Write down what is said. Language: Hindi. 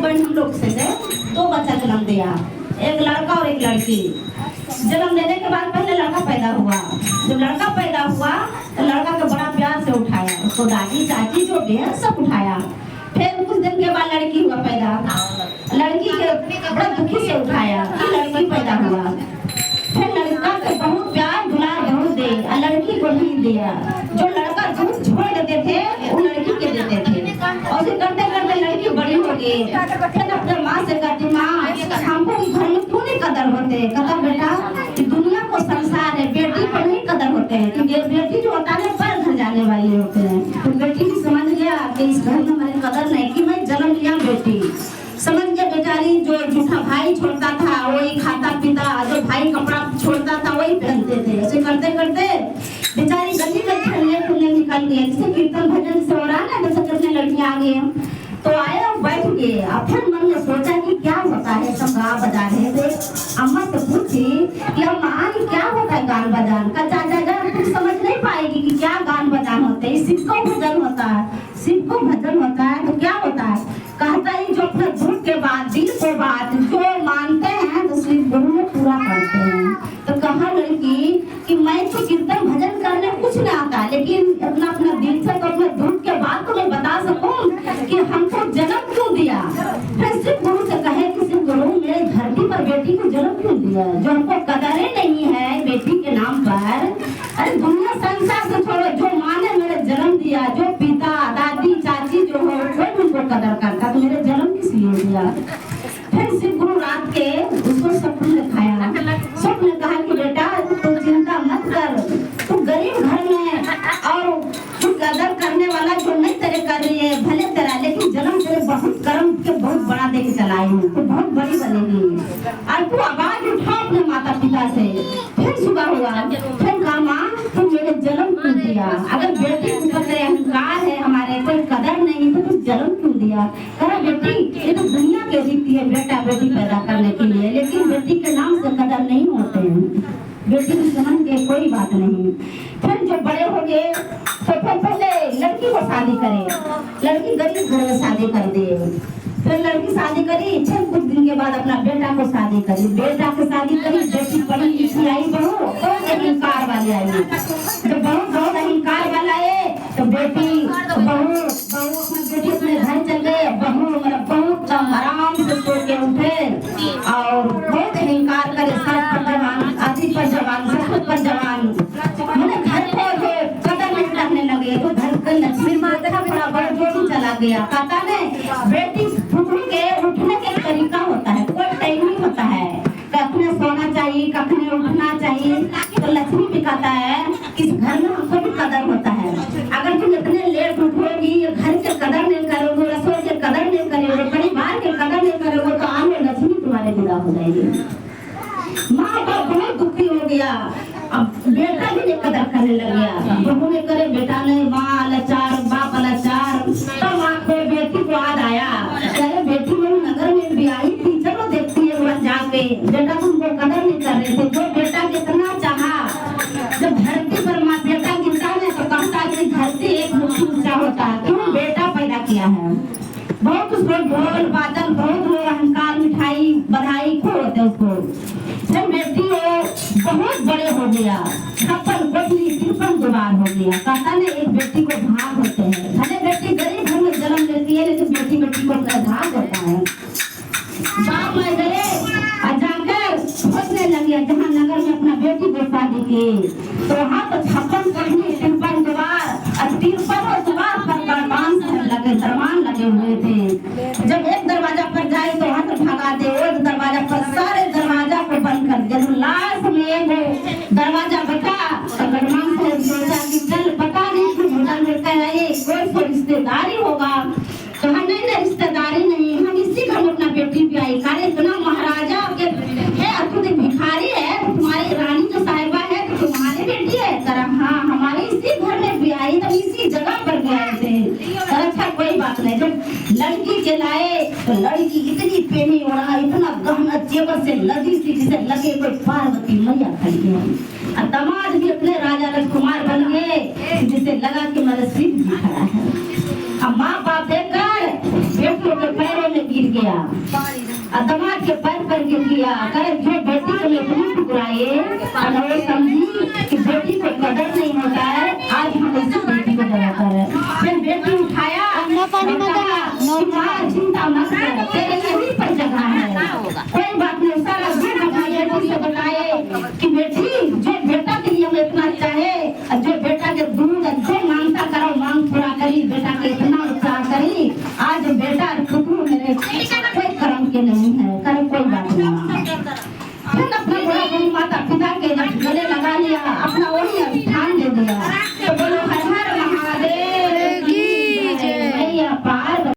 बहन हम लोग से 2 बच्चा जन्म दिया, एक लड़का और एक लड़की। जन्म देने के बाद पहले लड़का पैदा हुआ। जब लड़का पैदा हुआ तो लड़का को बड़ा प्यार से उठाया, उसको दादी चाची जो भी है सब उठाया। फिर कुछ दिन के बाद लड़की हुआ पैदा, लड़की के बड़ा दुखी से उठाया कि लड़की पैदा हुआ। फिर लड़का को बहुत प्यार दुलार बहुत दे, लड़की को नहीं दिया। जो लड़का दूध छोड़ देते थे वो लड़की के देते थे, और उसे करते करते लड़की बड़ी हो गई। फिर अपने माँ से कहती, माँ हमको घर में क्यों नहीं कदर होते? कहता बेटा कि दुनिया को संसार है, बेटी को नहीं कदर होते हैं, क्योंकि बेटी जो होता है पर घर जाने वाली होते हैं। तो बेटी भी समझ गया कि इस घर में हमारी कदर नहीं, कि मैं जन्म लिया बेटी। समझ गया बेचारी जो जूठा भाई छोड़ता था वही खाता पीता, जो भाई कपड़ा छोड़ता था वही पहनते थे। ऐसे करते करते बेचारी गली में खेलने खुलने निकल गई। जैसे कीर्तन भजन से हो रहा है ना, जैसे कितने लड़कियां आ गई, तो आए और बैठ गए। अब फिर मन में सोचा कि क्या होता है, सब गा बजा रहे थे। अम्मा से पूछी कि अम्मा क्या होता है गान बजान का? चाचा तुम समझ नहीं पाएगी कि क्या गान बजान होते हैं, शिव को भजन होता है, शिव को भजन होता है। तो क्या होता है? कहता है जो अपने दुख के बाद दिल को बात जो मानते हैं तो शिव गुरु में पूरा करते हैं। तो कहा लड़की कि मैं तो कीर्तन भजन करने कुछ नहीं आता, लेकिन अपना अपना दिल से तो अपने दुख के बाद तो मैं बता सकूं कि हमको जन्म क्यों दिया। फिर शिव गुरु से कहे कि शिव गुरु मेरे धरती पर बेटी को जन्म क्यों दिया, जो हमको कदर ही नहीं है बेटी के नाम पर। अरे दुनिया संसार से छोड़ो, जो माँ ने मेरे जन्म दिया, जो पिता दादी चाची जो हो कोई उनको कदर करता, तो मेरे जन्म किस लिए दिया। फिर शिव गुरु रात के उसको स्वप्न दिखाया, स्वप्न कहा कि बेटा तू चिंता मत कर, तू गरीब घर में और तू कदर करने वाला जो नहीं तेरे कर रही है भले तेरा, लेकिन जन्म तेरे बहुत कर्म के बहुत बड़ा देके चलाई हूँ, तू बहुत बड़ी बनेगी। और तू आवाज उठा अपने माता पिता से। फिर सुबह हुआ, फिर कहा माँ तू मेरे जन्म क्यों दिया? अगर बेटी ऊपर तेरे अहंकार है, हमारे कोई कदर नहीं, तो तू जन्म क्यों दिया? कहा बेटी ये तो दुनिया की रीति है बेटा बेटी पैदा करने के लिए, लेकिन बेटी के नाम से कदर नहीं होते हैं, बेटी की समझ के कोई बात नहीं। फिर जब बड़े हो गए तो फिर पहले लड़की को शादी करे, लड़की गरीब घर में शादी कर दिए। फिर लड़की शादी करी, फिर कुछ दिन के बाद अपना बेटा को शादी करी, बेटा को शादी करी, बेटी पढ़ी लिखी आई, बहू बहुत अहंकार वाले आई। जब बहुत अहंकार वाला है तो बेटी बहू अपना बेटी अपने घर चल गए। बहू मतलब बहुत आराम से सो के उठे और बहुत अहंकार करे, सर पर जवान, आदि पर जवान, सब पर जवान, मैंने घर को जो कदर नहीं करने लगे, तो घर का लक्ष्मी माता बराबर जो चला गया। कहता ने बेटी के उठने के तरीका होता है, कोई टाइमिंग होता है, कखने सोना चाहिए कखने उठना चाहिए। तो लक्ष्मी भी कहता है कि इस घर में हमको भी कदर होता है। अगर तुम इतने लेट उठोगी, घर के कदर नहीं करोगे, रसोई के कदर नहीं करोगे, परिवार के कदर नहीं करोगे, तो आने लक्ष्मी तुम्हारे विदा हो जाएगी। माँ बाप बहुत दुखी हो गया, अब बेटा भी नहीं कदर करने लग गया। बहू ने करे बेटा ने, माँ लाचार बाप लाचार। तब माँ को बेटी को याद आया, अरे बेटी मेरी नगर में भी आई थी, चलो देखती है वहाँ जाके, बेटा तुमको कदर नहीं कर रहे थे। जो बेटा कितना चाहा, जब धरती पर माँ बेटा गिरता है तो कहता है कि धरती एक मुट्ठी ऊंचा होता है, क्यों बेटा पैदा किया है। बहुत उसको ढोल बादल बहुत लोग अहंकार मिठाई बधाई खूब होते उसको। फिर बेटी बहुत बड़े हो गया, 56 कोठली 53 द्वार हो गया। कहता ने एक बेटी को भाग होते हैं, भले बेटी गरीब घर में जन्म लेती है, लेकिन बेटी बेटी को भाग होता है। बाप में गए और जाकर खोजने लगे जहाँ नगर में अपना बेटी को शादी की, तो वहाँ तो 56 कोठली 53 द्वार और 53 द्वार पर दरबान लगे हुए थे। जब एक दरवाजा पर जाए तो वहाँ तो भगा दे, एक दरवाजा पर सारे दरवाजा को बंद कर दे। लास्ट में वो दरवाजा बचा तो गढ़मान से सोचा कि चल पता नहीं कि होटल में कहे कोई तो रिश्तेदारी होगा, तो हम नहीं ना रिश्तेदारी नहीं, हम इसी घर में अपना बेटी भी आई। कार्य इतना महाराजा के है, खुद भिखारी है, तुम्हारी रानी जो साहिबा है तो तुम्हारी बेटी है। कर हाँ हमारे इसी घर में भी आई, तो इसी जगह पर भी आए थे। अच्छा कोई बात नहीं। जब लड़की के लाए तो लड़की इतनी पहनी ओढ़ा, इतना गहना जेवर से लगी सी जिसे लगे कोई पार्वती मैया खड़ी है। और दामाद भी अपने राजा राजकुमार बन गए, जिसे लगा कि मेरे शिव जी खड़ा है। अब माँ बाप देखकर बेटियों के पैरों में गिर गया और दामाद के पैर पर गिर गया। कहे जो बेटी को इतनी ठुकराए और वो समझी कि बेटी को कदर नहीं होता है, आज हम